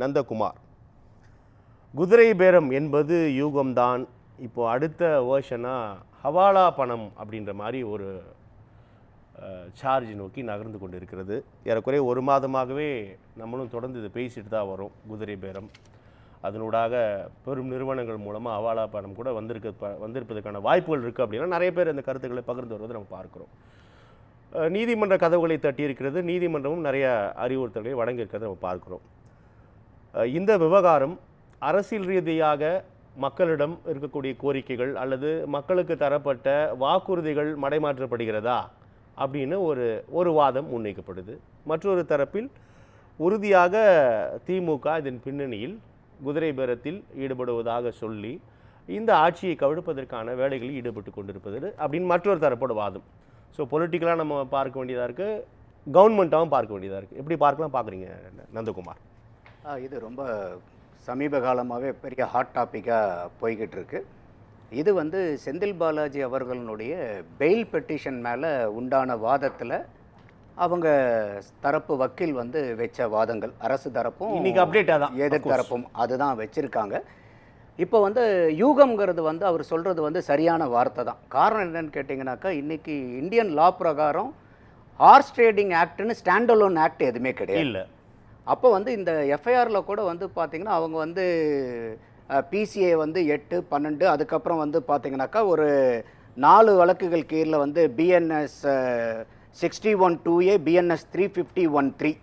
நந்தகுமார். குதிரை பேரம் என்பது யூகம்தான், இப்போது அடுத்த வேர்ஷனாக ஹவாலா பணம் அப்படின்ற மாதிரி ஒரு சார்ஜ் நோக்கி நகர்ந்து கொண்டு இருக்கிறது. ஏறக்குறைய ஒரு மாதமாகவே நம்மளும் தொடர்ந்து இதை பேசிட்டு தான் வரோம். குதிரை பேரம் அதனூடாக பெரும் நிறுவனங்கள் மூலமாக ஹவாலா பணம் கூட வந்திருப்பதற்கான வாய்ப்புகள் இருக்குது அப்படின்னா நிறைய பேர் அந்த கருத்துக்களை பகிர்ந்து வருவதை நம்ம பார்க்குறோம். நீதிமன்ற கதவுகளை தட்டியிருக்கிறது, நீதிமன்றமும் நிறைய அறிவுறுத்தல்களை வழங்கியிருக்கிறத நம்ம பார்க்குறோம். இந்த விவகாரம் அரசியல் ரீதியாக மக்களிடம் இருக்கக்கூடிய கோரிக்கைகள் அல்லது மக்களுக்கு தரப்பட்ட வாக்குறுதிகள் மடைமாற்றப்படுகிறதா அப்படின்னு ஒரு வாதம் முன்வைக்கப்படுது. மற்றொரு தரப்பில் உறுதியாக திமுக இதன் பின்னணியில் குதிரை பேரத்தில் ஈடுபடுவதாக சொல்லி இந்த ஆட்சியை கவிழ்ப்பதற்கான வேலைகளில் ஈடுபட்டு கொண்டிருப்பது அப்படின்னு மற்றொரு தரப்போட வாதம். ஸோ பொலிட்டிக்கலாக நம்ம பார்க்க வேண்டியதாக இருக்குது, கவர்மெண்ட்டாகவும் பார்க்க வேண்டியதாக இருக்குது. எப்படி பார்க்குறீங்க நந்தகுமார்? இது ரொம்ப சமீப காலமாகவே பெரிய ஹாட் டாப்பிக்காக போய்கிட்டு இருக்கு. இது செந்தில் பாலாஜி அவர்களுடைய பெயில் பெட்டிஷன் மேலே உண்டான வாதத்தில் அவங்க தரப்பு வக்கீல் வச்ச வாதங்கள், அரசு தரப்பும் இன்னைக்கு அப்டேட்டாக தான் எதிர் தரப்பும் அதுதான் வச்சுருக்காங்க. இப்போ யூகம்ங்கிறது அவர் சொல்கிறது சரியான வார்த்தை தான். காரணம் என்னன்னு கேட்டிங்கனாக்கா, இன்றைக்கி இந்தியன் லா பிரகாரம் ஹார்ஸ் ட்ரேடிங் ஆக்ட்னு ஸ்டாண்டலோன் ஆக்ட் எதுவுமே கிடையாது. இல்லை. அப்போ இந்த எஃப்ஐஆரில் கூட பார்த்திங்கன்னா அவங்க பிசிஏ 8, 12 அதுக்கப்புறம் பார்த்திங்கனாக்கா ஒரு 4 வழக்குகள் கீழில் பிஎன்எஸ் 61(2A), பிஎன்எஸ் 350(1)(3)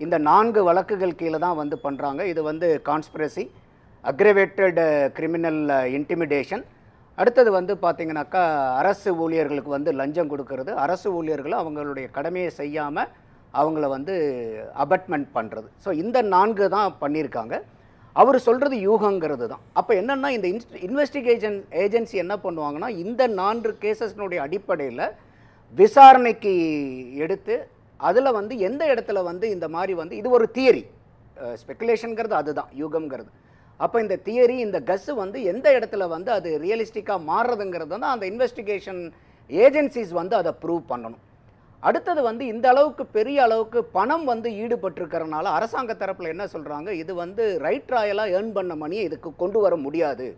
இந்த 4 வழக்குகள் கீழே தான் பண்ணுறாங்க. இது கான்ஸ்பிரசி, அக்ரவேட்டட் கிரிமினல் இன்டிமிடேஷன். அடுத்தது பார்த்திங்கனாக்கா அரசு ஊழியர்களுக்கு லஞ்சம் கொடுக்கறது, அரசு ஊழியர்களை அவங்களுடைய கடமையை செய்யாமல் அவங்கள அபட்மெண்ட் பண்ணுறது. ஸோ இந்த 4 தான் பண்ணியிருக்காங்க. அவர் சொல்கிறது யூகங்கிறது தான். அப்போ என்னென்னா இந்த இன்வெஸ்டிகேஷன் ஏஜென்சி என்ன பண்ணுவாங்கன்னா, இந்த 4 கேசஸ்னுடைய அடிப்படையில் விசாரணைக்கு எடுத்து அதில் எந்த இடத்துல இந்த மாதிரி இது ஒரு தியரி, ஸ்பெக்குலேஷனுங்கிறது அதுதான் யூகம்ங்கிறது. அப்போ இந்த தியரி, இந்த கஸ் எந்த இடத்துல அது ரியலிஸ்டிக்காக மாறுறதுங்கிறது தான் அந்த இன்வெஸ்டிகேஷன் ஏஜென்சிஸ் அதை ப்ரூவ் பண்ணணும். அடுத்தது இந்த அளவுக்கு பெரிய அளவுக்கு பணம் ஈடுபட்டிருக்கிறனால அரசாங்க தரப்பில் என்ன சொல்கிறாங்க, இது ரைட் ராயலாக ஏர்ன் பண்ண மணியை இதுக்கு கொண்டு வர முடியாது.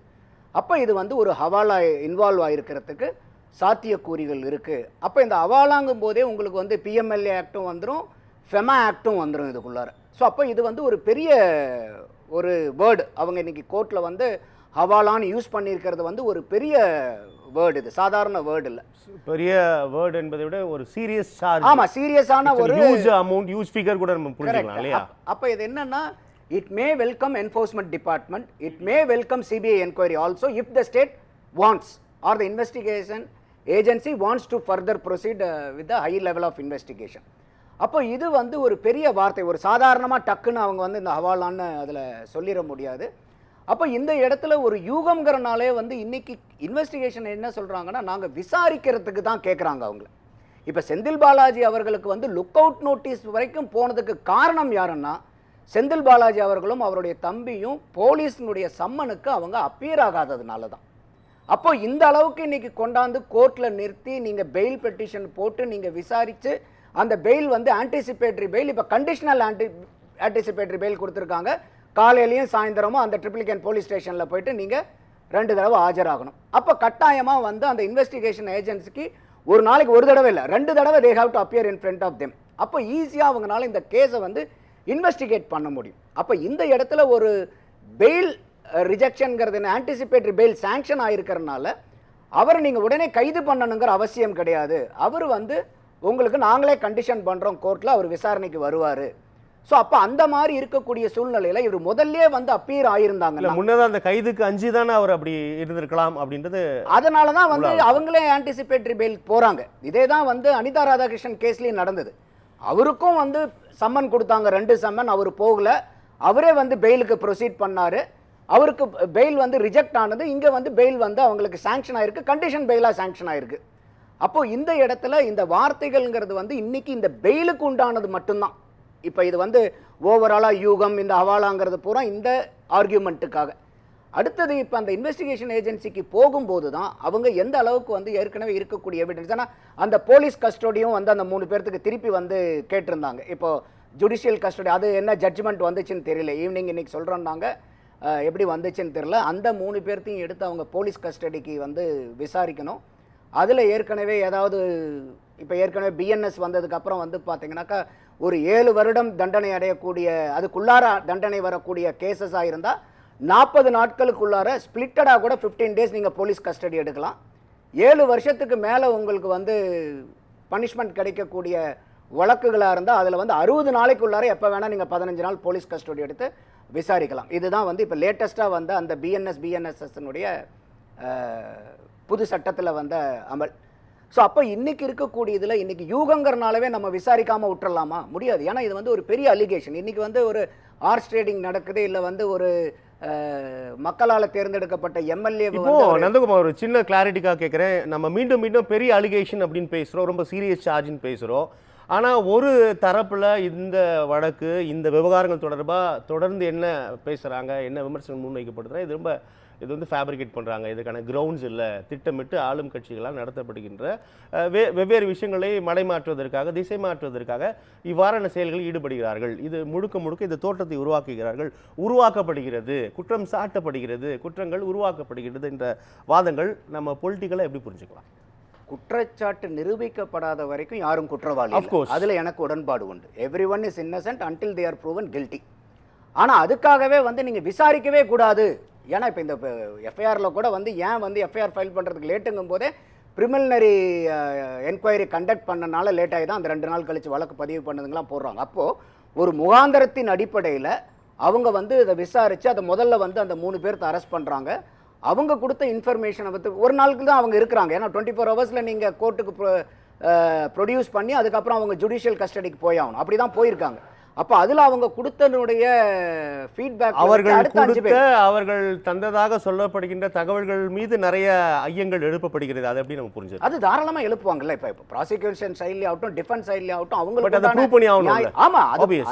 அப்போ இது ஒரு ஹவாலா இன்வால்வ் ஆகிருக்கிறதுக்கு சாத்தியக்கூறிகள் இருக்குது. அப்போ இந்த ஹவாலாங்கும் போதே உங்களுக்கு பிஎம்எல்ஏ ஆக்டும் வந்துடும், ஃபெமா ஆக்டும் வந்துடும் இதுக்குள்ளார. ஸோ அப்போ இது ஒரு பெரிய ஒரு வேர்டு. அவங்க இன்றைக்கி கோர்ட்டில் ஹவாலான்னு யூஸ் பண்ணியிருக்கிறது ஒரு பெரிய வேர்டு. இது சாதாரண வேர்டு இல்லை, பெரிய வேர்டு என்பதை விட ஒரு சீரியஸ் சார்ஜ். ஆமாம், சீரியஸான ஒரு ஹியூஜ் அமௌண்ட், ஹியூஜ் ஃபிகர் கூட நம்ம புரிஞ்சுக்கலாம் இல்லையா? அப்போ இது என்னன்னா, it may welcome enforcement department, it may welcome CBI enquiry also if the state wants or the investigation agency wants to further proceed with high level of investigation. அப்போ இது ஒரு பெரிய வார்த்தை. ஒரு சாதாரணமாக டக்குன்னு அவங்க இந்த ஹவாலான்னு அதில் சொல்லிட முடியாது. அப்போ இந்த இடத்துல ஒரு யூகம்ங்கிறனாலே இன்னைக்கு இன்வெஸ்டிகேஷன் என்ன சொல்கிறாங்கன்னா, நாங்கள் விசாரிக்கிறதுக்கு தான் கேட்குறாங்க அவங்கள. இப்போ செந்தில் பாலாஜி அவர்களுக்கு லுக் அவுட் நோட்டீஸ் வரைக்கும் போனதுக்கு காரணம் யாருன்னா, செந்தில் பாலாஜி அவர்களும் அவருடைய தம்பியும் போலீஸினுடைய சம்மனுக்கு அவங்க அப்பியர் ஆகாததுனால தான். அப்போ இந்த அளவுக்கு இன்னைக்கு கொண்டாந்து கோர்ட்டில் நிறுத்தி நீங்கள் பெயில் பெட்டிஷன் போட்டு நீங்கள் விசாரித்து அந்த பெயில் ஆன்டிசிபேட்டரி பெயில், இப்போ கண்டிஷனல் ஆன்டிசிபேட்டரி பெயில் கொடுத்துருக்காங்க. காலையிலையும் சாயந்தரமும் அந்த ட்ரிப்ளிகேன் போலீஸ் ஸ்டேஷனில் போயிட்டு நீங்கள் 2 தடவை ஆஜராகணும். அப்போ கட்டாயமாக அந்த இன்வெஸ்டிகேஷன் ஏஜென்சிக்கு ஒரு நாளைக்கு ஒரு தடவை இல்லை, 2 தடவை they have to appear in front of them. அப்போ ஈஸியாக அவங்களால இந்த கேஸை இன்வெஸ்டிகேட் பண்ண முடியும். அப்போ இந்த இடத்துல ஒரு பெயில் ரிஜெக்ஷன்ங்கிறது என்ன, ஆன்டிசிபேட்டரி பெயில் சாங்ஷன் ஆகிருக்கிறதுனால அவரை நீங்கள் உடனே கைது பண்ணணுங்கிற அவசியம் கிடையாது. அவர் உங்களுக்கு நாங்களே கண்டிஷன் பண்ணுறோம் கோர்ட்டில், அவர் விசாரணைக்கு வருவார். ஸோ அப்போ அந்த மாதிரி இருக்கக்கூடிய சூழ்நிலையில் இவர் முதல்லே அப்பியர் ஆயிருந்தாங்க. முன்னதாக அந்த கைதுக்கு அஞ்சு தானே அவர் அப்படி இருந்திருக்கலாம் அப்படின்றது. அதனால தான் அவங்களே ஆன்டிசிபேட்டரி பெயில் போகிறாங்க. இதே தான் அனிதா ராதாகிருஷ்ணன் கேஸ்லேயும் நடந்தது. அவருக்கும் சம்மன் கொடுத்தாங்க, 2 சம்மன், அவர் போகல, அவரே பெயிலுக்கு ப்ரொசீட் பண்ணார். அவருக்கு பெயில் ரிஜெக்ட் ஆனது, இங்கே பெயில் அவங்களுக்கு சாங்ஷன் ஆயிருக்கு, கண்டிஷன் பெயிலாக சாங்ஷன் ஆயிருக்கு. அப்போ இந்த இடத்துல இந்த வார்த்தைகள்ங்கிறது இன்னைக்கு இந்த பெயிலுக்கு உண்டானது மட்டும்தான். இப்போ இது ஓவராலாக யூகம், இந்த ஹவாலாங்கிறது பூரா இந்த ஆர்கியூமெண்ட்டுக்காக. அடுத்தது இப்போ அந்த இன்வெஸ்டிகேஷன் ஏஜென்சிக்கு போகும்போது தான் அவங்க எந்த அளவுக்கு ஏற்கனவே இருக்கக்கூடிய எவிடன்ஸ். ஆனால் அந்த போலீஸ் கஸ்டோடியும் அந்த 3 பேர்த்துக்கு திருப்பி கேட்டிருந்தாங்க. இப்போ ஜுடிஷியல் கஸ்டடி அது என்ன ஜட்ஜ்மெண்ட் வந்துச்சுன்னு தெரியல, ஈவினிங் இன்னைக்கு சொல்கிறோன்னாங்க, எப்படி வந்துச்சுன்னு தெரியல. அந்த 3 பேர்த்தையும் எடுத்து அவங்க போலீஸ் கஸ்டடிக்கு வந்து விசாரிக்கணும். அதில் ஏற்கனவே ஏதாவது இப்போ ஏற்கனவே பிஎன்எஸ் வந்ததுக்கப்புறம் வந்து பார்த்தீங்கன்னாக்கா ஒரு 7 வருடம் தண்டனை அடையக்கூடிய அதுக்குள்ளார தண்டனை வரக்கூடிய கேசஸாக இருந்தால் 40 நாட்களுக்குள்ளார ஸ்பிளிட்டடாக கூட 15 டேஸ் நீங்கள் போலீஸ் கஸ்டடி எடுக்கலாம். 7 வருஷத்துக்கு மேலே உங்களுக்கு வந்து பனிஷ்மெண்ட் கிடைக்கக்கூடிய வழக்குகளாக இருந்தால் அதில் வந்து 60 நாளைக்குள்ளார எப்போ வேணால் நீங்கள் 15 நாள் போலீஸ் கஸ்டடி எடுத்து விசாரிக்கலாம். இதுதான் வந்து இப்போ லேட்டஸ்ட்டாக வந்த அந்த பிஎன்எஸ்எஸ்னுடைய புது சட்டத்தில் வந்த அமல். ஸோ அப்போ இன்னைக்கு இருக்கக்கூடிய இதில் இன்னைக்கு யூகங்கிறனாலவே நம்ம விசாரிக்காமல் விட்டுறலாமா? முடியாது. ஏன்னா இது வந்து ஒரு பெரிய அலிகேஷன். இன்னைக்கு வந்து ஒரு ஹார்ஸ் ட்ரேடிங் நடக்குது, இல்லை வந்து ஒரு மக்களால் தேர்ந்தெடுக்கப்பட்ட எம்எல்ஏ. இப்போ நந்தகுமார் ஒரு சின்ன கிளாரிட்டிக்காக கேட்குறேன். நம்ம மீண்டும் மீண்டும் பெரிய அலிகேஷன் அப்படின்னு பேசுகிறோம், ரொம்ப சீரியஸ் சார்ஜ்னு பேசுகிறோம். ஆனால் ஒரு தரப்பில் இந்த வழக்கு இந்த விவகாரங்கள் தொடர்பாக தொடர்ந்து என்ன பேசுகிறாங்க, என்ன விமர்சனம் முன்வைக்கப்படுதுன்னா இது வந்து ஃபேப்ரிகேட் பண்ணுறாங்க, இதுக்கான கிரவுண்ட்ஸ் இல்லை, திட்டமிட்டு ஆளும் கட்சிகளால் நடத்தப்படுகின்ற வெவ்வேறு விஷயங்களை மடைமாற்றுவதற்காக திசை மாற்றுவதற்காக இவ்வாறான செயல்களில் ஈடுபடுகிறார்கள், இது முழுக்க இந்த தோற்றத்தை உருவாக்கப்படுகிறது, குற்றம் சாட்டப்படுகிறது, குற்றங்கள் உருவாக்கப்படுகிறது என்ற வாதங்கள் நம்ம பொலிட்டிக்கலாக எப்படி புரிஞ்சுக்கலாம்? குற்றச்சாட்டு நிரூபிக்கப்படாத வரைக்கும் யாரும் குற்றவாளி. அதுல எனக்கு உடன்பாடு உண்டு. Everyone is Innocent until they are proven guilty. ஆனா அதுக்காகவே வந்து நீங்க விசாரிக்கவே கூடாது. ஏன்னா இப்போ இந்த எஃப்ஐஆர்ல கூட வந்து ஏன் வந்து எஃப்ஐஆர் ஃபைல் பண்றதுக்கு லேட்டுங்கும் போதே ப்ரிலிமினரி என்கொயரி கண்டக்ட் பண்ணனால லேட் ஆகி தான் அந்த 2 நாள் கழிச்சு வழக்கு பதிவு பண்ணதுங்கெல்லாம் போடுறாங்க. அப்போ ஒரு முகாந்தரத்தின் அடிப்படையில் அவங்க வந்து இதை விசாரிச்சு அதை முதல்ல வந்து அந்த 3 பேர்த்த அரெஸ்ட் பண்றாங்க. அவங்க கொடுத்த இன்ஃபர்மேஷனை பற்றி ஒரு நாளுக்கு தான் அவங்க இருக்கிறாங்க. ஏன்னா 24 ஹவர்ஸில் நீங்கள் கோர்ட்டுக்கு ப்ரொடியூஸ் பண்ணி அதுக்கப்புறம் அவங்க ஜுடிஷியல் கஸ்டடிக்கு போய் ஆகணும். அப்படி தான் போயிருக்காங்க. அப்போ அதில் அவங்க கொடுத்தனுடைய ஃபீட்பேக் அவர்கள் தந்ததாக சொல்லப்படுகின்ற தகவல்கள் மீது நிறைய ஐயங்கள் எழுப்பப்படுகிறது. அதை எப்படி நம்ம புரிஞ்சது? அது தாராளமாக எழுப்புவாங்கல்ல. இப்போ ப்ராசிக்யூஷன் சைட்லேயே ஆகட்டும், டிஃபென்ஸ் சைட்லேயே ஆகட்டும், அவங்களுக்கு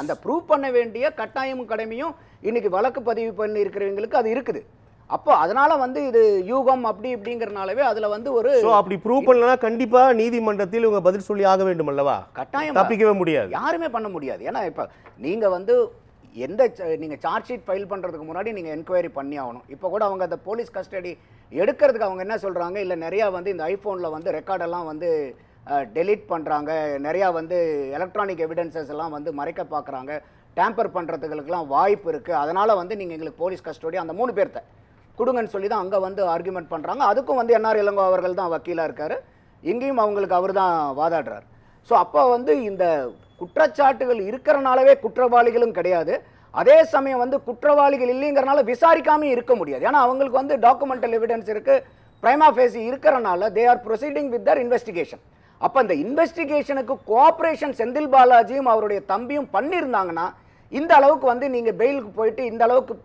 அந்த ப்ரூவ் பண்ண வேண்டிய கட்டாயமும் கடமையும் இன்னைக்கு வழக்கு பதிவு பண்ணி இருக்கிறவங்களுக்கு அது இருக்குது. அப்போ அதனால வந்து இது யூகம் அப்படி இப்படிங்கறனாலவே அதுல வந்து ஒரு அப்படி ப்ரூவ் பண்ணலனா கண்டிப்பா நீதிமன்றத்தில் இவங்க பதில் சொல்லி ஆக வேண்டும் அல்லவா? கட்டாயம் தப்பிக்கவே முடியாது, யாருமே பண்ண முடியாது. ஏன்னா இப்ப நீங்க வந்து நீங்க சார்ஜ் ஷீட் ஃபைல் பண்றதுக்கு முன்னாடி நீங்க என்கொயரி பண்ணி ஆகணும். இப்போ கூட அவங்க அந்த போலீஸ் கஸ்டடி எடுக்கிறதுக்கு அவங்க என்ன சொல்றாங்க, இல்ல நிறைய வந்து இந்த ஐபோன்ல வந்து ரெக்கார்டெல்லாம் வந்து டெலீட் பண்றாங்க, நிறைய வந்து எலக்ட்ரானிக் எவிடன்சஸ் எல்லாம் வந்து மறைக்க பார்க்குறாங்க, டேம்பர் பண்றதுக்கெல்லாம் வாய்ப்பு இருக்கு, அதனால வந்து நீங்க எங்களுக்கு போலீஸ் கஸ்டடி அந்த 3 பேர்த்த கொடுங்கன்னு சொல்லி தான் அங்கே வந்து ஆர்குமெண்ட் பண்ணுறாங்க. அதுக்கும் வந்து என்ஆர் இளங்கோ அவர்கள் தான் வக்கீலாக இருக்கார். இங்கேயும் அவங்களுக்கு அவர் தான் வாதாடுறார். ஸோ அப்போ வந்து இந்த குற்றச்சாட்டுகள் இருக்கிறனாலவே குற்றவாளிகளும் கிடையாது. அதே சமயம் வந்து குற்றவாளிகள் இல்லைங்கிறனால விசாரிக்காமல் இருக்க முடியாது. ஏன்னா அவங்களுக்கு வந்து டாக்குமெண்டல் எவிடன்ஸ் இருக்குது, பிரைமா ஃபேசி இருக்கிறனால they are proceeding with Dhar investigation. அப்போ இந்த இன்வெஸ்டிகேஷனுக்கு கோஆப்ரேஷன் செந்தில் பாலாஜியும் அவருடைய தம்பியும் பண்ணியிருந்தாங்கன்னா இந்த அளவுக்கு வந்து நீங்கள் பெயிலுக்கு போயிட்டு இந்த அளவுக்கு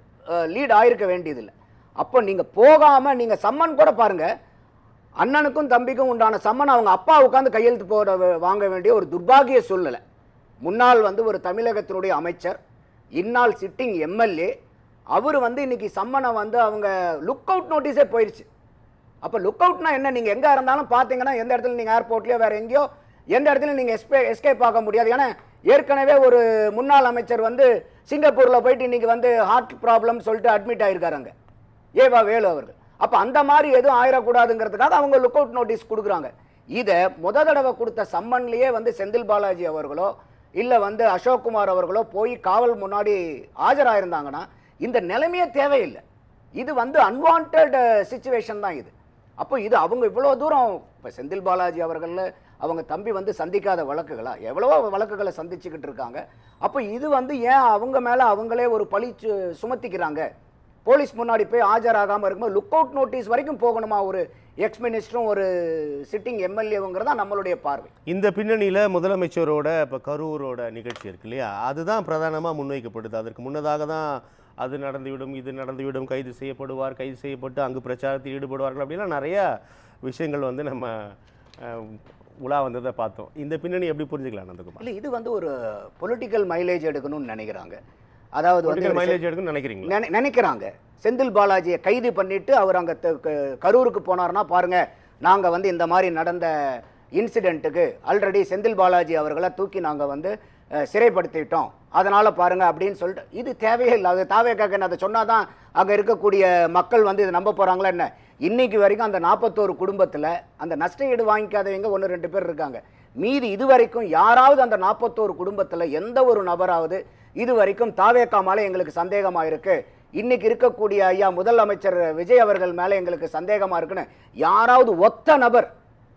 லீட் ஆயிருக்க வேண்டியதில்லை. அப்போ நீங்க போகாம நீங்க சம்மன் கூட பாருங்க, அண்ணனுக்கும் தம்பிக்கும் உண்டான சம்மன் அவங்க அப்பா உட்கார்ந்து கையெழுத்து போட வாங்க வேண்டிய ஒரு துர்பாகிய சூழ்நிலை. முன்னாள் வந்து ஒரு தமிழகத்தினுடைய அமைச்சர், இந்நாள் சிட்டிங் எம்எல்ஏ, அவர் வந்து இன்னைக்கு சம்மனை வந்து அவங்க லுக் அவுட் நோட்டீஸே போயிடுச்சு. அப்போ லுக் அவுட்னா என்ன, நீங்க எங்க இருந்தாலும் பாத்தீங்கன்னா எந்த இடத்துல நீங்க ஏர்போர்ட்லயோ வேற எங்கேயோ எந்த இடத்துல நீங்க எஸ்கேப் ஆக முடியாது. ஏன்னா ஏற்கனவே ஒரு முன்னாள் அமைச்சர் வந்து சிங்கப்பூர்ல போயிட்டு இன்னைக்கு வந்து ஹார்ட் ப்ராப்ளம் சொல்லிட்டு அட்மிட் ஆயிருக்காங்க, ஏவா வேலு அவர்கள். அப்ப அந்த மாதிரி எதுவும் ஆயிடக்கூடாதுங்கிறதுக்காக அவங்க லுக் அவுட் நோட்டீஸ் கொடுக்குறாங்க. இதை தடவை கொடுத்த சம்மன்லயே வந்து செந்தில் பாலாஜி அவர்களோ இல்ல வந்து அசோக்குமார் அவர்களோ போய் காவல் முன்னாடி ஆஜராயிருந்தாங்கன்னா இந்த நிலைமையே தேவையில்லை. இது வந்து அன்வான்ட் சிச்சுவேஷன் தான் இது. அப்போ இது அவங்க இவ்வளவு தூரம் இப்ப செந்தில் பாலாஜி அவர்கள் அவங்க தம்பி வந்து சந்திக்காத வழக்குகளா, எவ்வளவோ வழக்குகளை சந்திச்சுக்கிட்டு இருக்காங்க. அப்போ இது வந்து ஏன் அவங்க மேல அவங்களே ஒரு பழி சுமத்திக்கிறாங்க? போலீஸ் முன்னாடி போய் ஆஜராகாம இருக்கும்போது லுக் அவுட் நோட்டீஸ் வரைக்கும் போகணுமா ஒரு எக்ஸ் மினிஸ்டரும் ஒரு சிட்டிங் எம்எல்ஏங்கிறதா நம்மளுடைய பார்வை. இந்த பின்னணியில் முதலமைச்சரோட இப்போ கரூரோட நிகழ்ச்சி இருக்கு இல்லையா, அதுதான் பிரதானமாக முன்வைக்கப்படுது. அதற்கு முன்னதாக தான் அது நடந்துவிடும், இது நடந்துவிடும், கைது செய்யப்படுவார், கைது செய்யப்பட்டு அங்கு பிரச்சாரத்தில் ஈடுபடுவார்கள் அப்படிலாம் நிறையா விஷயங்கள் வந்து நம்ம உலா வந்ததை பார்த்தோம். இந்த பின்னணி எப்படி புரிஞ்சுக்கலாம் நந்தகுமார்? இல்லை, இது வந்து ஒரு பொலிட்டிக்கல் மைலேஜ் எடுக்கணும்னு நினைக்கிறாங்க. அதாவது வந்து மைலேஜ் எடுக்கணும்னு நினைக்கிறாங்க. செந்தில் பாலாஜியை கைது பண்ணிட்டு அவர் அங்கே கரூருக்கு போனார்னா பாருங்க, நாங்கள் வந்து இந்த மாதிரி நடந்த இன்சிடென்ட்டுக்கு ஆல்ரெடி செந்தில் பாலாஜி அவர்களை தூக்கி நாங்கள் வந்து சிறைப்படுத்திட்டோம், அதனால பாருங்க அப்படின்னு சொல்லிட்டு இது தேவையே இல்லை. அது தாவேக்காக்கு அதை சொன்னாதான் அங்க இருக்கக்கூடிய மக்கள் வந்து இதை நம்ப போறாங்களா என்ன? இன்னைக்கு வரைக்கும் அந்த 41 குடும்பத்துல அந்த நஷ்ட ஈடு வாங்கிக்காதவங்க 1-2 பேர் இருக்காங்க. மீதி இதுவரைக்கும் யாராவது அந்த 41 குடும்பத்துல எந்த ஒரு நபராவது இதுவரைக்கும் தாவேக்கா மேல எங்களுக்கு சந்தேகமா இருக்கு, இன்னைக்கு இருக்கக்கூடிய ஐயா முதலமைச்சர் விஜய் அவர்கள் மேல எங்களுக்கு சந்தேகமா இருக்குன்னு யாராவது ஒத்த நபர்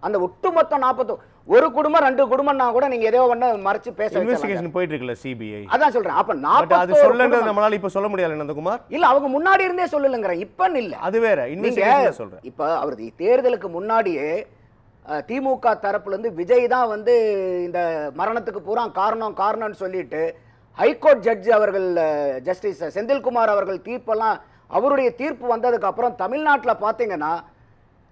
அந்த ஒட்டுமொத்த 40 ஒரு குடும்பம் 2 குடும்பம்னா கூட நீங்க ஏதோ ஒண்ணு மறைச்சு பேச இன்வெஸ்டிகேஷன் போயிட்டு இருக்குல்ல சிபிஐ. அதான் சொல்றேன். அப்ப அது 40 சொல்லன்றது நம்மளால இப்ப சொல்ல முடியல நந்தகுமார். இல்ல அவங்க முன்னாடி இருந்தே சொல்லலங்கறேன், இப்ப இல்ல. அது வேற இன்வெஸ்டிகேஷன் சொல்றேன். இப்ப அவர் தேர்தலுக்கு முன்னாடியே திமுக தரப்புல இருந்து விஜய் தான் வந்து இந்த மரணத்துக்கு பூரா காரணம்னு சொல்லிட்டு ஹைகோர்ட் ஜட்ஜ் அவர்கள் ஜஸ்டிஸ் செந்தில்குமார் அவர்கள் தீர்ப்பெல்லாம் அவருடைய தீர்ப்பு வந்ததுக்கு அப்புறம் தமிழ்நாட்டில் பார்த்தீங்கன்னா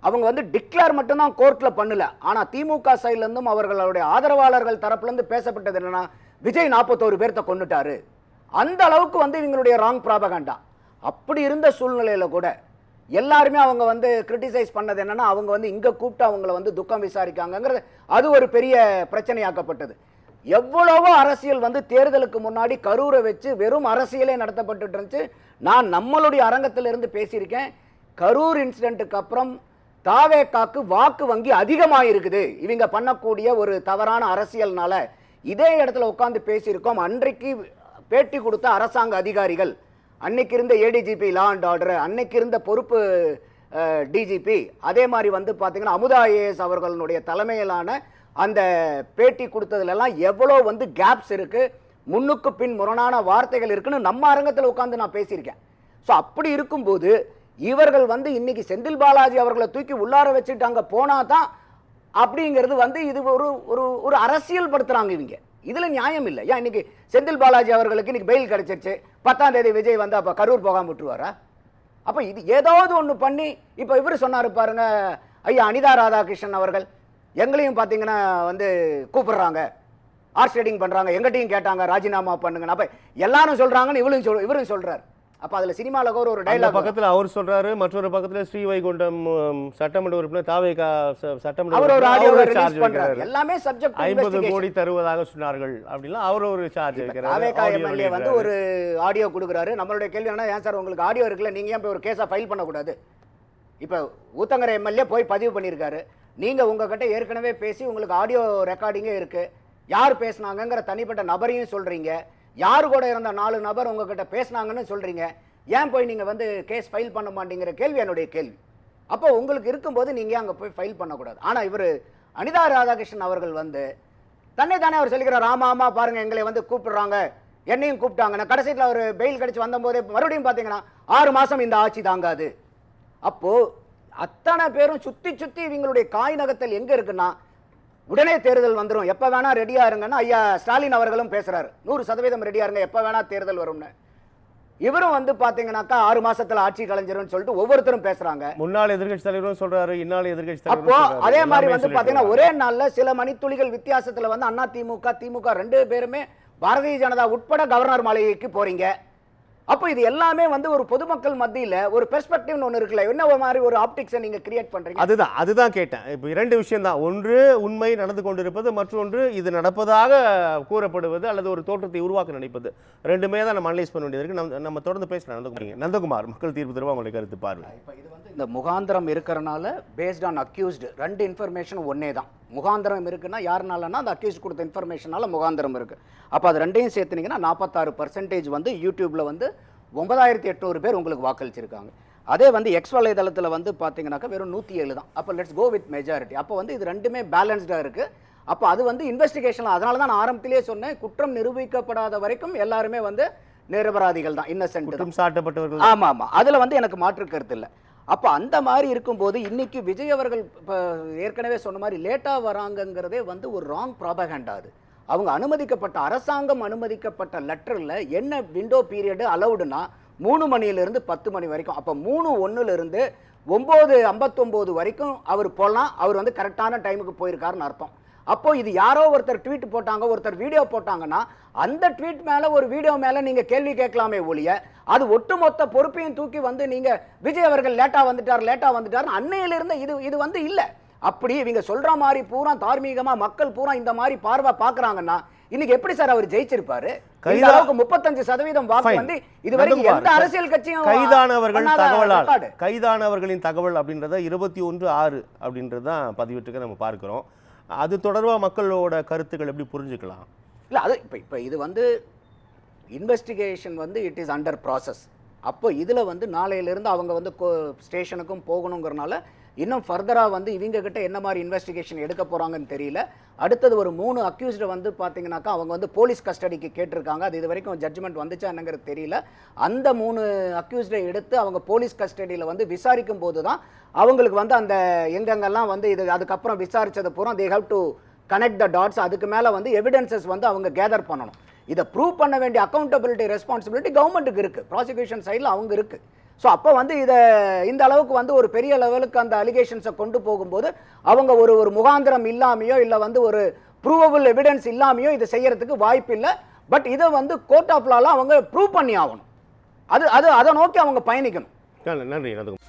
அவங்க வந்து டிக்ளேர் மட்டும்தான் கோர்ட்ல பண்ணல. ஆனா திமுக சைட்ல இருந்தும் அவர்களுடைய ஆதரவாளர்கள் தரப்புல இருந்து பேசப்பட்டது என்னன்னா விஜய் 41 பேர்த்த கொண்டுட்டாரு, அந்த அளவுக்கு வந்து இவங்களுடைய ராங் ப்ராபகண்டா. அப்படி இருந்த சூழ்நிலையில கூட எல்லாருமே அவங்க வந்து கிரிட்டிசைஸ் பண்ணது என்னன்னா அவங்க வந்து இங்க கூப்பிட்டு அவங்கள வந்து துக்கம் விசாரிக்காங்கிறது அது ஒரு பெரிய பிரச்சனையாக்கப்பட்டது. எவ்வளவோ அரசியல் வந்து தேர்தலுக்கு முன்னாடி கரூரை வச்சு வெறும் அரசியலே நடத்தப்பட்டு இருந்துச்சு. நான் நம்மளுடைய அரங்கத்தில் இருந்து பேசியிருக்கேன். கரூர் இன்சிடென்ட்டுக்கு அப்புறம் தாவேக்காக்கு வாக்கு வங்கி அதிகமாயிருக்குது இவங்க பண்ணக்கூடிய ஒரு தவறான அரசியல்னால. இதே இடத்துல உட்கார்ந்து பேசியிருக்கோம். அன்றைக்கு பேட்டி கொடுத்த அரசாங்க அதிகாரிகள், அன்னைக்கு இருந்த ஏடிஜிபி லா அண்ட் ஆர்டர், அன்னைக்கு இருந்த பொறுப்பு டிஜிபி, அதே மாதிரி வந்து பார்த்தீங்கன்னா அமுதா ஐஏஎஸ் அவர்களுடைய தலைமையிலான அந்த பேட்டி கொடுத்ததுலாம் எவ்வளோ வந்து கேப்ஸ் இருக்கு, முன்னுக்கு பின் முரணான வார்த்தைகள் இருக்குன்னு நம்ம அரங்கத்தில் உட்கார்ந்து நான் பேசியிருக்கேன். ஸோ அப்படி இருக்கும்போது இவர்கள் வந்து இன்னைக்கு செந்தில் பாலாஜி அவர்களை தூக்கி உள்ளார வச்சுட்டு அங்கே போனா தான் அப்படிங்கிறது வந்து இது ஒரு ஒரு அரசியல் படுத்துறாங்க இவங்க. இதுல நியாயம் இல்லை. ஏன் இன்னைக்கு செந்தில் பாலாஜி அவர்களுக்கு இன்னைக்கு பெயில் கிடைச்சிருச்சு, 10ஆம் தேதி விஜய் வந்து அப்ப கரூர் போகாம விட்டுருவாரா? அப்ப இது ஏதாவது ஒண்ணு பண்ணி இப்ப இவரு சொன்னாரு பாருங்க ஐயா அனிதா ராதாகிருஷ்ணன் அவர்கள், எங்களையும் பாத்தீங்கன்னா வந்து கூப்பிடுறாங்க, ஆர்ஸ் ரைடிங் பண்றாங்க, எங்கிட்டையும் கேட்டாங்க ராஜினாமா பண்ணுங்க. அப்ப எல்லாரும் சொல்றாங்கன்னு இவரும் சொல்றாரு. அப்ப அதுல சினிமால ஒரு டைலாக் பக்கத்துல அவர் சொல்றாரு, மற்றொரு பக்கத்துல ஸ்ரீவைகுண்டம் சட்டமன்ற உறுப்பினர் தாவேகா சட்டமன்ற அவர் ஒரு ஆடியோ ரிலீஸ் பண்றாரு. எல்லாமே சப்ஜெக்ட் 50 கோடி தருவதாக சொன்னார்கள் அப்படினா அவர் ஒரு சார்ஜ் வைக்கிறாரு. தாவேகா எம்எல்ஏ வந்து ஒரு ஆடியோ கொடுக்குறாரு. நம்மளுடைய கேள்வி என்ன, ஏன் சார் உங்களுக்கு ஆடியோ இருக்குல்ல, நீங்க ஏன் போய் ஒரு கேஸா ஃபைல் பண்ணக்கூடாது? இப்ப ஊத்தங்கரை எம்எல்ஏ போய் பதிவு பண்ணியிருக்காரு. நீங்க உங்ககிட்ட ஏற்கனவே பேசி உங்களுக்கு ஆடியோ ரெக்கார்டிங்கே இருக்கு, யார் பேசினாங்கிற தனிப்பட்ட நபரையும் சொல்றீங்க, யாரு கூட இருந்த 4 நபர் உங்ககிட்ட பேசினாங்கன்னு சொல்றீங்க, ஏன் போய் நீங்க வந்து கேஸ் ஃபைல் பண்ண மாட்டேங்கிற கேள்வி என்னுடைய கேள்வி. அப்போ உங்களுக்கு இருக்கும்போது நீங்க அங்க போய் ஃபைல் பண்ணக்கூடாது. ஆனா இவர் அனிதா ராதாகிருஷ்ணன் அவர்கள் வந்து தன்னை தானே அவர் சொல்லிக்கிறார், ஆமா ஆமா பாருங்க எங்களை வந்து கூப்பிடுறாங்க, என்னையும் கூப்பிட்டாங்க, கடைசியில் அவர் பெயில் கிடைச்சு வந்த போதே மறுபடியும் பாத்தீங்கன்னா 6 மாசம் இந்த ஆட்சி தாங்காது. அப்போ அத்தனை பேரும் சுத்தி சுத்தி இவங்களுடைய காய் நகத்தில் எங்க இருக்குன்னா உடனே தேர்தல் வந்துடும், எப்ப வேணா ரெடியா இருங்கன்னா ஐயா ஸ்டாலின் அவர்களும் பேசுறாரு 100% ரெடியா இருங்க, எப்ப வேணா தேர்தல் வரும்னு. இவரும் வந்து பாத்தீங்கன்னாக்கா 6 மாசத்துல ஆட்சி கலைஞரும் சொல்லிட்டு ஒவ்வொருத்தரும் பேசுறாங்க. முன்னாள் எதிர்க்கட்சி தலைவரும் சொல்றாரு, இந்நாள் எதிர்க்கட்சி தலைவரும். அப்போ அதே மாதிரி வந்து பாத்தீங்கன்னா ஒரே நாள்ல சில மணித்துளிகள் வித்தியாசத்துல வந்து அண்ணா திமுக 2 பேருமே பாரதிய ஜனதா உட்பட கவர்னர் மாளிகைக்கு போறீங்க. அப்போ இது எல்லாமே வந்து ஒரு பொதுமக்கள் மத்தியில ஒரு பெர்ஸ்பெக்டிவ் ஒன்று இருக்குல்ல, என்ன மாதிரி ஒரு ஆப்டிக்ஸை நீங்க கிரியேட் பண்றீங்க? அதுதான் கேட்டேன். இப்போ 2 விஷயம் தான். ஒன்று உண்மை நடந்து கொண்டிருப்பது, மற்றொன்று இது நடப்பதாக கூறப்படுவது அல்லது ஒரு தோற்றத்தை உருவாக்க நினைப்பது. ரெண்டுமே தான் நம்ம அனலைஸ் பண்ண வேண்டியது இருக்கு. நம்ம தொடர்ந்து பேசலாம். நந்தகுமார், மக்கள் தீர்ப்பு தருவா, உங்களுடைய கருத்து பார்வை. இப்போ இது வந்து இந்த முகாந்திரம் இருக்கிறனால பேஸ்ட் ஆன் அக்யூஸ்டு 2 இன்ஃபர்மேஷன் ஒன்னே தான். முகாந்திரம் இருக்குன்னா யாருனாலன்னா அந்த அக்யூஸ்ட் கொடுத்த இன்ஃபர்மேஷனால முகாந்திரம் இருக்கு. அப்போ அது ரெண்டையும் சேர்த்துனீங்கன்னா 46% வந்து யூடியூப்ல வந்து 9800 பேர் உங்களுக்கு வாக்களிச்சிருக்காங்க. அதே வந்து எக்ஸ் வலைதளத்தில் வந்து பார்த்தீங்கன்னாக்கா வெறும் 107 தான். அப்போ லெட்ஸ் கோ வித் மெஜாரிட்டி. அப்போ வந்து இது ரெண்டுமே பேலன்ஸ்டாக இருக்கு. அப்போ அது வந்து இன்வெஸ்டிகேஷன். அதனால தான் நான் ஆரம்பத்திலேயே சொன்னேன், குற்றம் நிரூபிக்கப்படாத வரைக்கும் எல்லாருமே வந்து நிரபராதிகள் தான், இன்னசென்ட் குற்றம் சாட்டப்பட்டவர்கள். ஆமா ஆமா, அதுல வந்து எனக்கு மாற்று கருத்து இல்லை. அப்போ அந்த மாதிரி இருக்கும்போது இன்னைக்கு விஜய் அவர்கள் ஏற்கனவே சொன்ன மாதிரி லேட்டாக வராங்கங்கிறதே வந்து ஒரு ராங் ப்ராபகண்டா. அது அவங்க அனுமதிக்கப்பட்ட அரசாங்கம் அனுமதிக்கப்பட்ட லெட்டரில் என்ன விண்டோ பீரியடு அலவுடுனா 3 மணியிலிருந்து 10 மணி வரைக்கும். அப்போ 3:01 9:59 வரைக்கும் அவர் போகலாம். அவர் வந்து கரெக்டான டைமுக்கு போயிருக்காருன்னு அர்த்தம். அப்போ இது யாரோ ஒருத்தர் ட்வீட் போட்டாங்க, ஒருத்தர் வீடியோ போட்டாங்கன்னா அந்த ட்வீட் மேல ஒரு வீடியோ மேல நீங்க கேள்வி கேட்கலாமே ஒழிய அது ஒட்டுமொத்த பொறுப்பையும் தூக்கி வந்து நீங்க விஜய் அவர்கள் லேட்டா வந்துட்டார் அன்னையிலிருந்து இது வந்து இல்ல. அப்படி இவங்க சொல்ற மாதிரி பூரா தார்மீகமா மக்கள் பூரா இந்த மாதிரி பார்வை பாக்குறாங்கன்னா இன்னைக்கு எப்படி சார் அவர் ஜெயிச்சிருப்பாரு? இந்த கைதா- அளவுக்கு 35% வாக்கு Fine. வந்து இதுவரைக்கும் எந்த நந்தகுமார், அரசியல் கட்சியும் கைதானவர்கள் பண்ணாத தகவலால் record. கைதானவர்களின் தகவல் அப்படின்றத 21/6 அப்படின்றது தான் பதிவிட்டுக்க நம்ம பார்க்கிறோம். அது தொடர்பாக மக்களோட கருத்துக்கள் எப்படி புரிஞ்சுக்கலாம்? இல்ல அது இப்ப இது வந்து இன்வெஸ்டிகேஷன் வந்து இட் இஸ் அண்டர் ப்ராசஸ். அப்போ இதுல வந்து நாளையிலிருந்து அவங்க வந்து ஸ்டேஷனுக்கும் போகணுங்கிறனால இன்னும் ஃபர்தராக வந்து இவங்க கிட்ட என்ன மாதிரி இன்வெஸ்டிகேஷன் எடுக்க போறாங்கன்னு தெரியல. அடுத்தது ஒரு 3 அக்யூஸ்டு வந்து பார்த்தீங்கன்னாக்கா அவங்க வந்து போலீஸ் கஸ்டடிக்கு கேட்டிருக்காங்க. அது இது வரைக்கும் ஜட்ஜ்மெண்ட் வந்துச்சா என்னங்கிறது தெரியல. அந்த 3 அக்யூஸ்டை எடுத்து அவங்க போலீஸ் கஸ்டடியில் வந்து விசாரிக்கும் போது தான் அவங்களுக்கு வந்து அந்த எங்கெங்கெல்லாம் வந்து இது அதுக்கப்புறம் விசாரிச்சது பூரா they have to connect the dots. அதுக்கு மேலே வந்து எவிடன்சஸ் வந்து அவங்க கேதர் பண்ணணும். இதை ப்ரூவ் பண்ண வேண்டிய அக்கௌண்டபிலிட்டி ரெஸ்பான்சிபிலிட்டி கவர்மெண்ட்டுக்கு இருக்கு, ப்ராசிக்யூஷன் சைடில் அவங்க இருக்கு. ஸோ அப்போ வந்து இதை இந்த அளவுக்கு வந்து ஒரு பெரிய லெவலுக்கு அந்த அலிகேஷன்ஸை கொண்டு போகும்போது அவங்க ஒரு முகாந்திரம் இல்லாமையோ இல்லை வந்து ஒரு ப்ரூவபிள் எவிடன்ஸ் இல்லாமையோ இதை செய்யறதுக்கு வாய்ப்பு இல்லை. பட் இதை வந்து கோர்ட் ஆஃப் லால அவங்க ப்ரூவ் பண்ணி ஆகணும். அதை நோக்கி அவங்க பயணிக்கணும். நன்றி நந்தகுமார்.